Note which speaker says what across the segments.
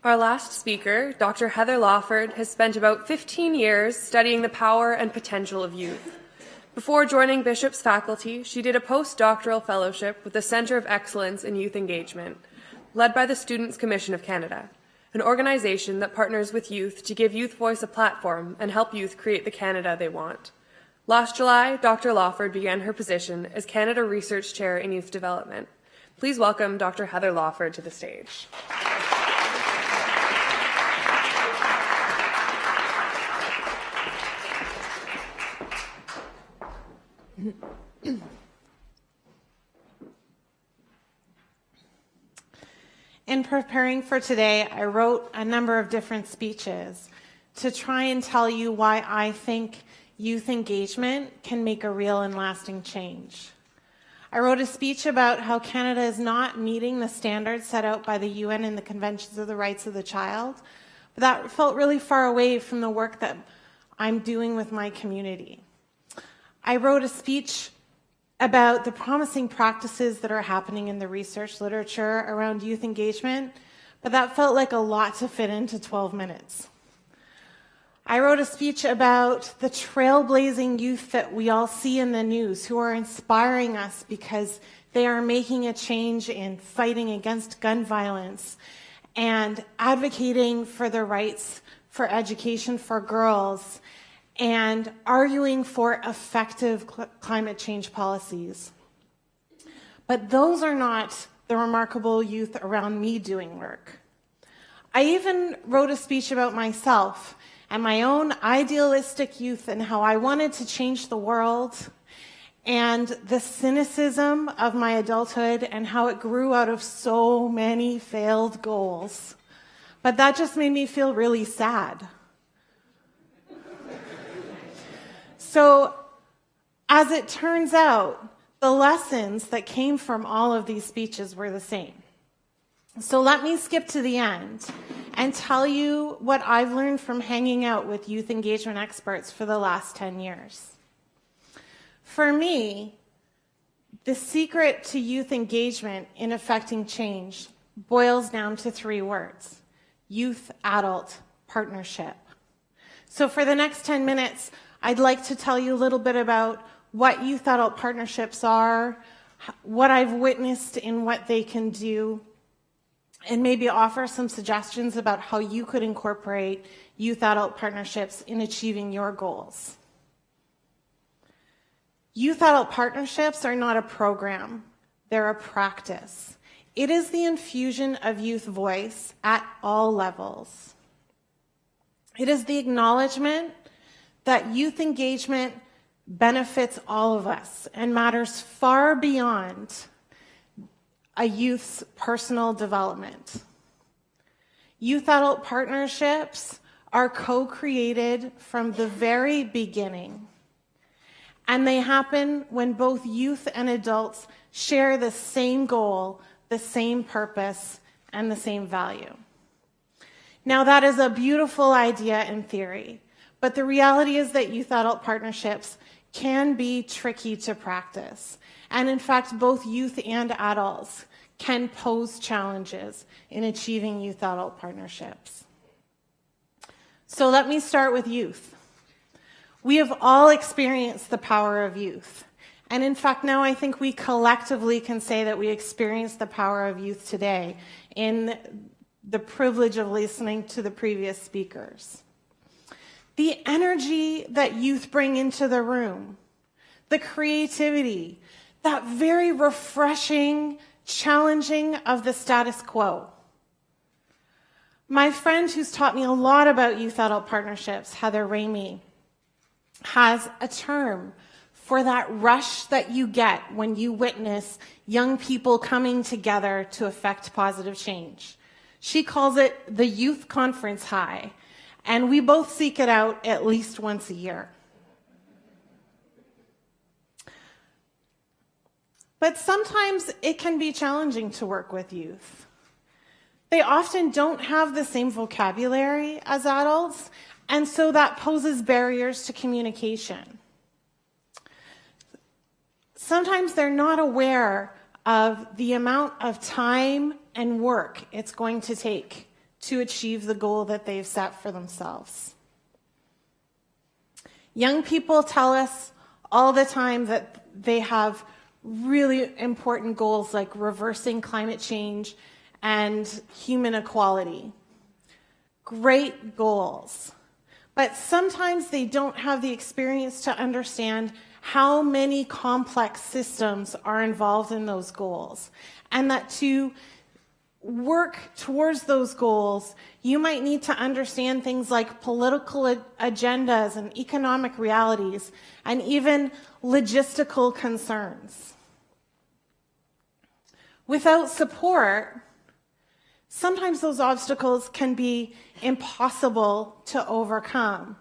Speaker 1: Our last speaker, Dr. Heather Lawford, has spent about 15 years studying the power and potential of youth. Before joining Bishop's faculty, she did a postdoctoral fellowship with the Centre of Excellence in Youth Engagement, led by the Students' Commission of Canada, an organization that partners with youth to give youth voice a platform and help youth create the Canada they want. Last July, Dr. Lawford began her position as Canada Research Chair in Youth Development. Please welcome Dr. Heather Lawford to the stage.
Speaker 2: In preparing for today, I wrote a number of different speeches to try and tell you why I think youth engagement can make a real and lasting change. I wrote a speech about how Canada is not meeting the standards set out by the UN and the Conventions of the Rights of the Child, but that felt really far away from the work that I'm doing with my community. I wrote a speech about the promising practices that are happening in the research literature around youth engagement, but that felt like a lot to fit into 12 minutes. I wrote a speech about the trailblazing youth that we all see in the news who are inspiring us because they are making a change in fighting against gun violence and advocating for the rights for education for girls and arguing for effective climate change policies. But those are not the remarkable youth around me doing work. I even wrote a speech about myself and my own idealistic youth and how I wanted to change the world and the cynicism of my adulthood and how it grew out of so many failed goals. But that just made me feel really sad. So, as it turns out, the lessons that came from all of these speeches were the same. So let me skip to the end and tell you what I've learned from hanging out with youth engagement experts for the last 10 years. For me, the secret to youth engagement in affecting change boils down to 3 words: youth-adult partnership. So for the next 10 minutes, I'd like to tell you a little bit about what youth-adult partnerships are, what I've witnessed in what they can do, and maybe offer some suggestions about how you could incorporate youth-adult partnerships in achieving your goals. Youth-adult partnerships are not a program, they're a practice. It is the infusion of youth voice at all levels. It is the acknowledgement that youth engagement benefits all of us and matters far beyond a youth's personal development. Youth-adult partnerships are co-created from the very beginning, and they happen when both youth and adults share the same goal, the same purpose, and the same value. Now, that is a beautiful idea in theory, but the reality is that youth-adult partnerships can be tricky to practice. And in fact, both youth and adults can pose challenges in achieving youth-adult partnerships. So let me start with youth. We have all experienced the power of youth. And in fact, now I think we collectively can say that we experience the power of youth today in the privilege of listening to the previous speakers. The energy that youth bring into the room, the creativity, that very refreshing challenging of the status quo. My friend who's taught me a lot about youth-adult partnerships, Heather Ramey, has a term for that rush that you get when you witness young people coming together to effect positive change. She calls it the youth conference high. And we both seek it out at least once a year. But sometimes it can be challenging to work with youth. They often don't have the same vocabulary as adults, and so that poses barriers to communication. Sometimes they're not aware of the amount of time and work it's going to take to achieve the goal that they've set for themselves. Young people tell us all the time that they have really important goals like reversing climate change and human equality. Great goals. But sometimes they don't have the experience to understand how many complex systems are involved in those goals. And that to work towards those goals, you might need to understand things like political agendas and economic realities, and even logistical concerns. Without support, sometimes those obstacles can be impossible to overcome.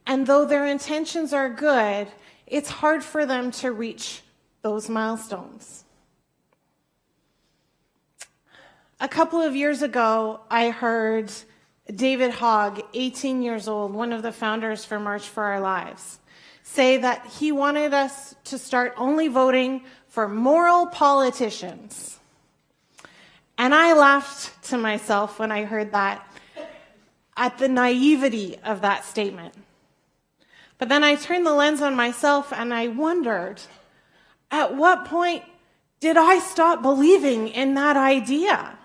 Speaker 2: And though their intentions are good, it's hard for them to reach those milestones. A couple of years ago, I heard David Hogg, 18 years old, one of the founders for March for Our Lives, say that he wanted us to start only voting for moral politicians. And I laughed to myself when I heard that, at the naivety of that statement. But then I turned the lens on myself and I wondered, at what point did I stop believing in that idea?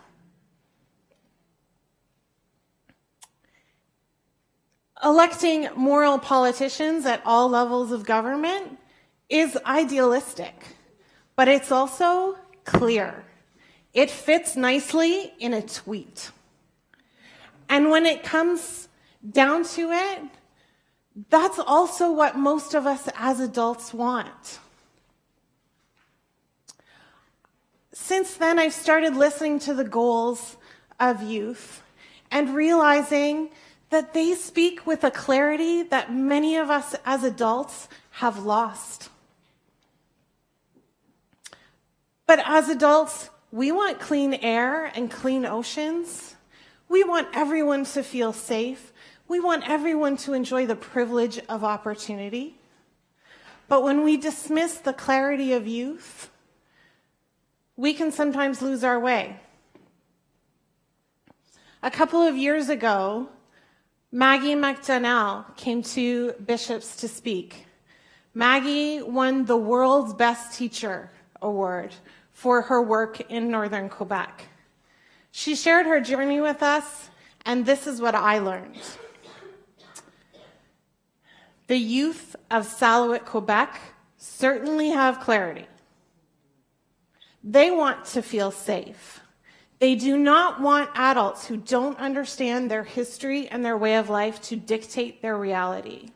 Speaker 2: Electing moral politicians at all levels of government is idealistic, but it's also clear. It fits nicely in a tweet. And when it comes down to it, that's also what most of us as adults want. Since then, I've started listening to the goals of youth and realizing that they speak with a clarity that many of us as adults have lost. But as adults, we want clean air and clean oceans. We want everyone to feel safe. We want everyone to enjoy the privilege of opportunity. But when we dismiss the clarity of youth, we can sometimes lose our way. A couple of years ago, Maggie McDonnell came to Bishops to speak. Maggie won the World's Best Teacher Award for her work in northern Quebec. She shared her journey with us, and this is what I learned. The youth of Salouet, Quebec certainly have clarity. They want to feel safe. They do not want adults who don't understand their history and their way of life to dictate their reality.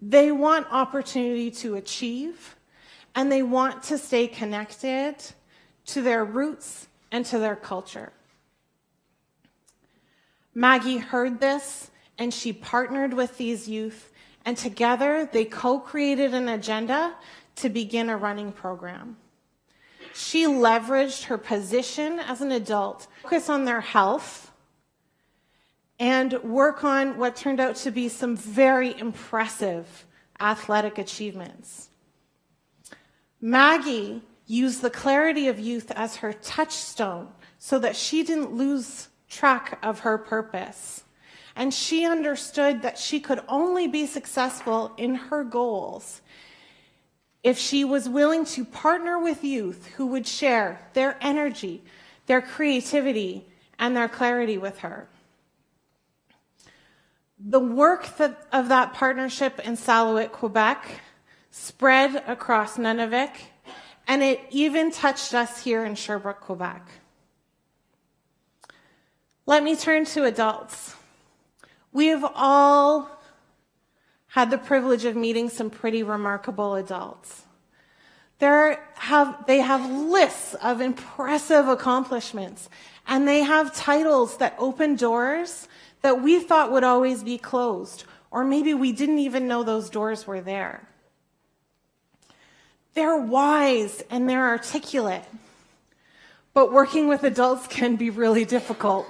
Speaker 2: They want opportunity to achieve, and they want to stay connected to their roots and to their culture. Maggie heard this, and she partnered with these youth, and together they co-created an agenda to begin a running program. She leveraged her position as an adult, focus on their health, and work on what turned out to be some very impressive athletic achievements. Maggie used the clarity of youth as her touchstone so that she didn't lose track of her purpose. And she understood that she could only be successful in her goals if she was willing to partner with youth who would share their energy, their creativity, and their clarity with her. The work of that partnership in Salouet, Quebec, spread across Nunavut, and it even touched us here in Sherbrooke, Quebec. Let me turn to adults. We have all had the privilege of meeting some pretty remarkable adults. They have lists of impressive accomplishments, and they have titles that open doors that we thought would always be closed, or maybe we didn't even know those doors were there. They're wise and they're articulate, but working with adults can be really difficult.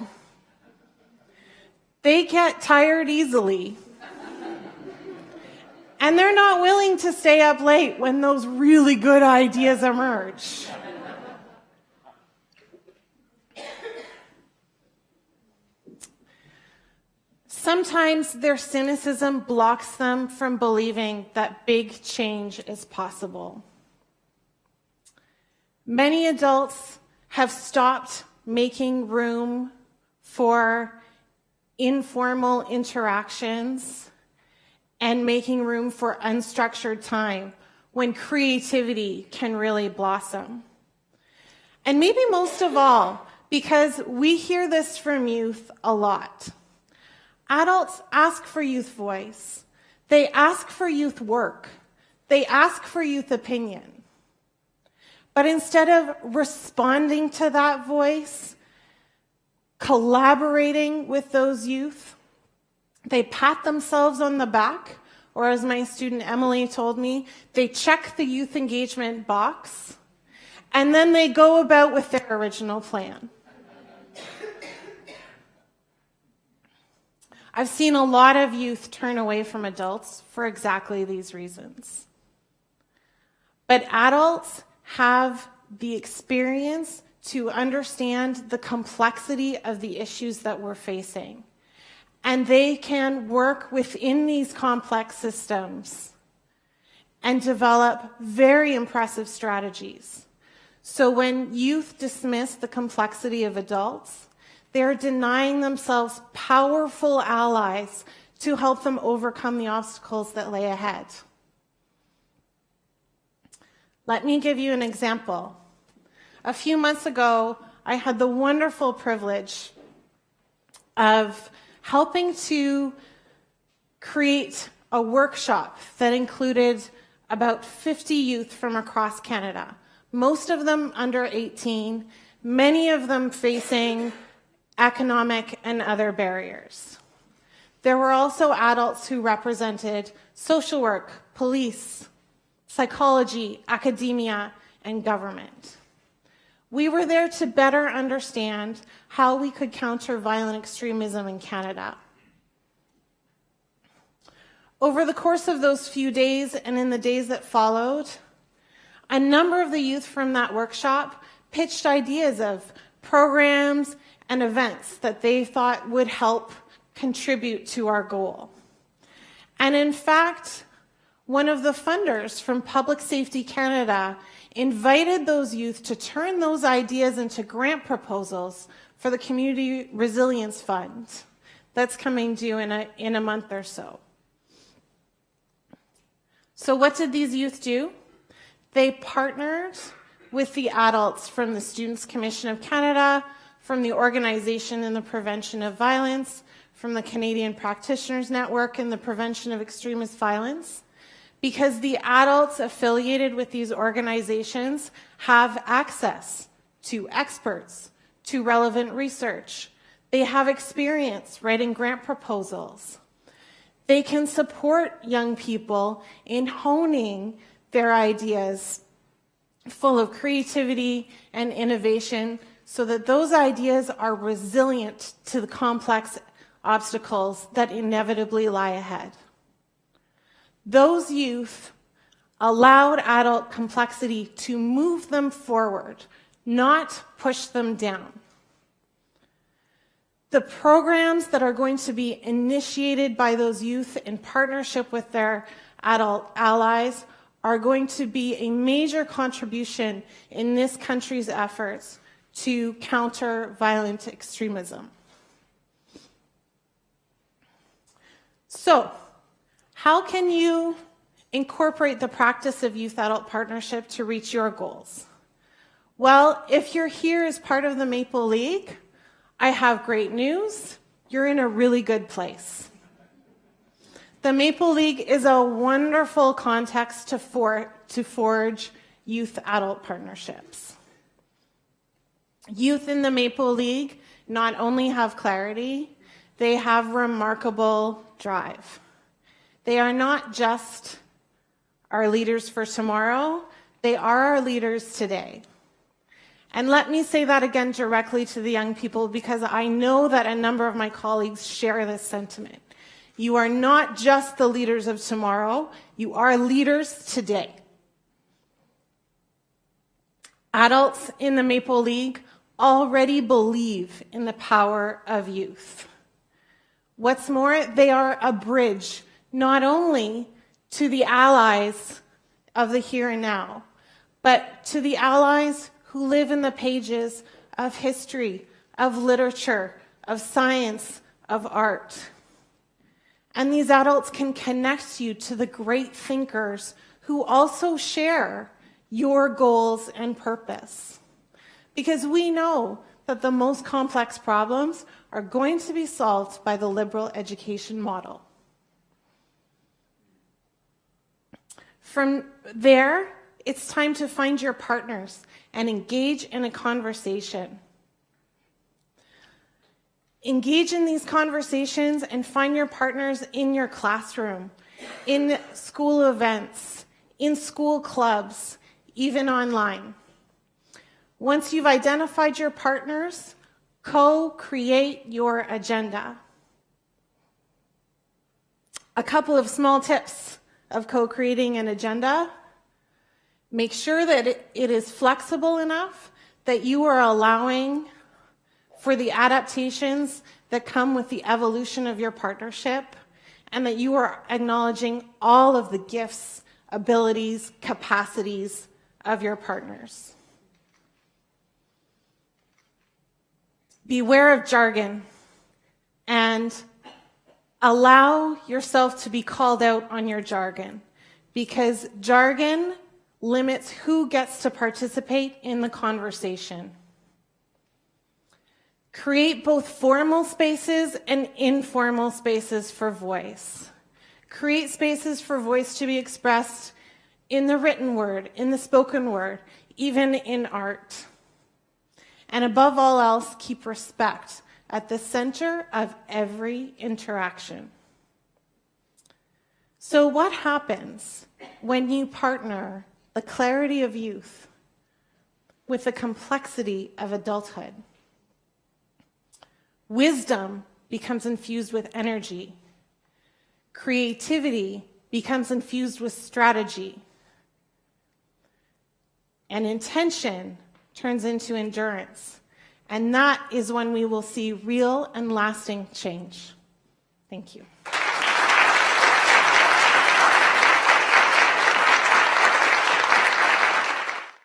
Speaker 2: They get tired easily. And they're not willing to stay up late when those really good ideas emerge. Sometimes their cynicism blocks them from believing that big change is possible. Many adults have stopped making room for informal interactions and making room for unstructured time when creativity can really blossom. And maybe most of all, because we hear this from youth a lot. Adults ask for youth voice. They ask for youth work. They ask for youth opinion. But instead of responding to that voice, collaborating with those youth, they pat themselves on the back, or as my student Emily told me, they check the youth engagement box, and then they go about with their original plan. I've seen a lot of youth turn away from adults for exactly these reasons. But adults have the experience to understand the complexity of the issues that we're facing. And they can work within these complex systems and develop very impressive strategies. So when youth dismiss the complexity of adults, they're denying themselves powerful allies to help them overcome the obstacles that lay ahead. Let me give you an example. A few months ago, I had the wonderful privilege of helping to create a workshop that included about 50 youth from across Canada, most of them under 18, many of them facing economic and other barriers. There were also adults who represented social work, police, psychology, academia, and government. We were there to better understand how we could counter violent extremism in Canada. Over the course of those few days and in the days that followed, a number of the youth from that workshop pitched ideas of programs and events that they thought would help contribute to our goal. And in fact, one of the funders from Public Safety Canada invited those youth to turn those ideas into grant proposals for the Community Resilience Fund that's coming due in a month or so. So what did these youth do? They partnered with the adults from the Students' Commission of Canada, from the Organization in the Prevention of Violence, from the Canadian Practitioners Network in the Prevention of Extremist Violence, because the adults affiliated with these organizations have access to experts, to relevant research. They have experience writing grant proposals. They can support young people in honing their ideas full of creativity and innovation so that those ideas are resilient to the complex obstacles that inevitably lie ahead. Those youth allowed adult complexity to move them forward, not push them down. The programs that are going to be initiated by those youth in partnership with their adult allies are going to be a major contribution in this country's efforts to counter violent extremism. So, how can you incorporate the practice of youth-adult partnership to reach your goals? Well, if you're here as part of the Maple League, I have great news. You're in a really good place. The Maple League is a wonderful context to forge youth-adult partnerships. Youth in the Maple League not only have clarity, they have remarkable drive. They are not just our leaders for tomorrow, they are our leaders today. And let me say that again directly to the young people because I know that a number of my colleagues share this sentiment. You are not just the leaders of tomorrow, you are leaders today. Adults in the Maple League already believe in the power of youth. What's more, they are a bridge not only to the allies of the here and now, but to the allies who live in the pages of history, of literature, of science, of art. And these adults can connect you to the great thinkers who also share your goals and purpose. Because we know that the most complex problems are going to be solved by the liberal education model. From there, it's time to find your partners and engage in a conversation. Engage in these conversations and find your partners in your classroom, in school events, in school clubs, even online. Once you've identified your partners, co-create your agenda. A couple of small tips of co-creating an agenda. Make sure that it is flexible enough that you are allowing for the adaptations that come with the evolution of your partnership, and that you are acknowledging all of the gifts, abilities, capacities of your partners. Beware of jargon and allow yourself to be called out on your jargon, because jargon limits who gets to participate in the conversation. Create both formal spaces and informal spaces for voice. Create spaces for voice to be expressed in the written word, in the spoken word, even in art. And above all else, keep respect at the center of every interaction. So what happens when you partner the clarity of youth with the complexity of adulthood? Wisdom becomes infused with energy. Creativity becomes infused with strategy. And intention turns into endurance. And that is when we will see real and lasting change. Thank you.